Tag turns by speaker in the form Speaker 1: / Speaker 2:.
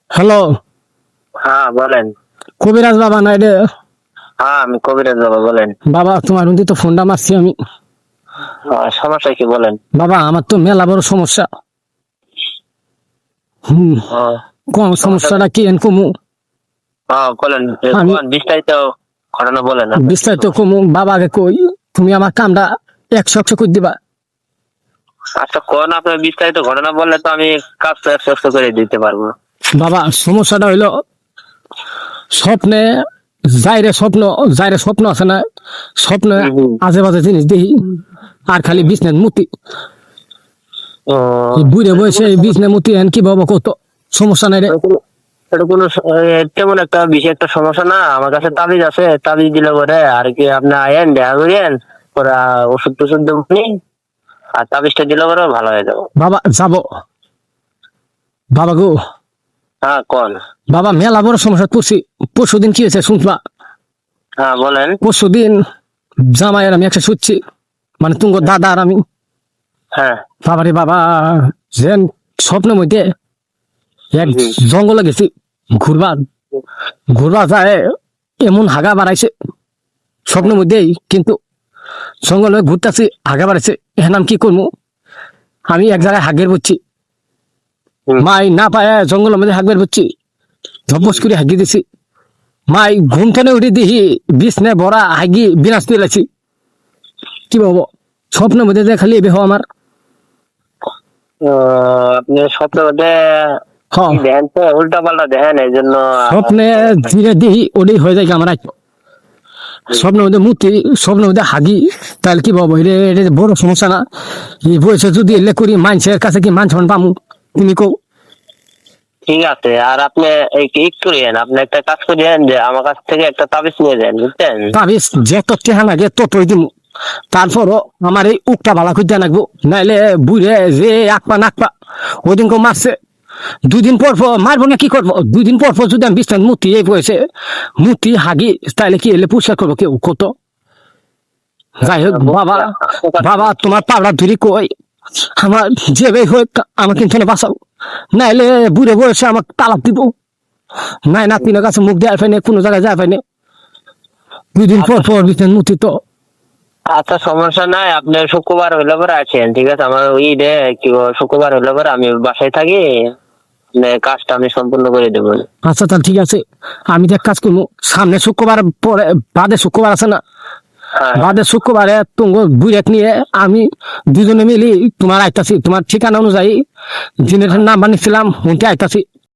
Speaker 1: Hello,
Speaker 2: হ্যাঁ বলেন।
Speaker 1: কবিরাজ বাবা নাই রে?
Speaker 2: হ্যাঁ আমি কবিরাজ বাবা, বলেন।
Speaker 1: বাবা তোমার মধ্যে তো ফোনটা মারছি আমি।
Speaker 2: সমস্যা কি বলেন?
Speaker 1: বাবা আমার তো মেলা বড় সমস্যা। হুম,
Speaker 2: ও,
Speaker 1: কোন
Speaker 2: সমস্যা
Speaker 1: সমস্যাটা কি এন কমু?
Speaker 2: বলেন,
Speaker 1: আমি
Speaker 2: বিস্তারিত ঘটনা বলেন
Speaker 1: বিস্তারিত কমু বাবাকে কই তুমি আমার কামটা 100 করে দিবা।
Speaker 2: আচ্ছা কোন আপনার বিস্তারিত ঘটনা বললে তো আমি কাজ তো 100 করে দিতে পারবো।
Speaker 1: বাবা সমস্যাটা হইলো স্বপ্নে যাইরে স্বপ্ন আছে না, স্বপ্নে
Speaker 2: হুম।
Speaker 1: আজে বাজে জিনিস দেখি আর খালি বিছনার মুতি।
Speaker 2: ও,
Speaker 1: বুড়ে বয়সে বিছনা মুতি এন কি বাবা কত সমস্যা নাই রে?
Speaker 2: এটা কোনো তেমন একটা বিশেষ একটা সমস্যা না। আমার কাছে তাবিজ আছে, তাবিজ দিলে পরে আর কি আপনি আয়েন দেখা করেন, পরে ওষুধ টষুধ দেবো নি, আর তাবিজটা দিলে পরে ভালো হয়ে যাবো।
Speaker 1: বাবা যাব, বাবা গো,
Speaker 2: হ্যাঁ কোন।
Speaker 1: বাবা মেলা বড় সমস্যা পড়ছি। পরশুদিন কি হয়েছে শুনবা?
Speaker 2: হ্যাঁ বলেন।
Speaker 1: পরশুদিন জামাইয়ের আমি একটা শুচ্ছি, মানে তুঙ্গ দাদা আর আমি।
Speaker 2: হ্যাঁ।
Speaker 1: বাবারে বাবা, যেন স্বপ্নের মধ্যে এক
Speaker 2: হুম।
Speaker 1: জঙ্গলে গেছি ঘুরবার। ঘুরবা যায় এমন হাগা বাড়াইছে স্বপ্নের মধ্যেই, কিন্তু জঙ্গলে ঘুরতেছি হাগা বাড়াইছে। এখন আমি কি করবো? আমি এক জায়গায় হাগের বুঝছি,
Speaker 2: হুম।
Speaker 1: মাই না পায় জঙ্গলের মধ্যে হাগবের বুঝছি, ধপস করে হাগিয়ে দিছি। মাই ঘুম থেকে উঠে দেখি বিছনে ভরা হাগি বিনাশ পেয়েছি। কি বাবু স্বপ্নের মধ্যে দেখালি এবে হওয়া আমার।
Speaker 2: ও, আপনি স্বপ্নের মধ্যে
Speaker 1: হ্যাঁ,
Speaker 2: কি দেখেন তো উল্টা পাল্টা দেখেন, এই জন্য
Speaker 1: স্বপ্নে ধীরে দিহি ওটাই হয়ে যায় আমার। স্বপ্নের মধ্যে মূর্তি, স্বপ্নের মধ্যে হাগি, তাহলে কি বাবু এটা বড় সমস্যা না? এই বয়সে যদি এলে করি মানুষের কাছে কি মান সম্মান পামু? তুমি কো।
Speaker 2: ঠিক আছে। আর আপনি এই কি করেন, আপনি একটা কাজ করেন যে আমার কাছ থেকে একটা তাবিজ নিয়ে যান, বুঝছেন?
Speaker 1: তাবিজ যে তত টেহা লাগে ততই দিব। তারপরও আমার এই উকটা ভালো করে দেওয়া লাগবো, নাইলে বুড়ে যে আকপা নাকপা ওদিন কেউ মারছে। 2 দিন পর পর মারবো না, কি করবো? 2 দিন পর পর যদি আমি বিস্তার মূর্তি এই বয়সে মূর্তি হাগি, তাহলে কি এলে পুরস্কার করবো কেউ কত? যাই হোক বাবা, বাবা তোমার পাওড়া ধরি কই আমার যে হোক আমাকে কিন্তু বাঁচাও, নাইলে বুড়ে বয়সে আমাকে তালাক দিব। নাই নাতিনের কাছে মুখ দেওয়া পাইনি, কোনো জায়গায় যাওয়া পাইনি। 2 দিন পর পর বিছান মুতি তো।
Speaker 2: আচ্ছা সমস্যা নাই, আপনি শুক্রবার হইলে পরে আছেন, ঠিক আছে? আমার ওই রে কি শুক্রবার হইলে পরে আমি বাসায় থাকি, কাজটা আমি সম্পূর্ণ করে দেবো।
Speaker 1: আচ্ছা তাহলে ঠিক আছে, আমি তো এক কাজ করবো, সামনে শুক্রবার পরে বাদে শুক্রবার আছে না,
Speaker 2: হ্যাঁ।
Speaker 1: বাদে শুক্রবারে তোমার বুড়েক নিয়ে আমি দুজনে মিলি তোমার আইতাছি, তোমার ঠিকানা অনুযায়ী জিনের নাম্বার নিচ্ছিলাম উনতে আইতাছি।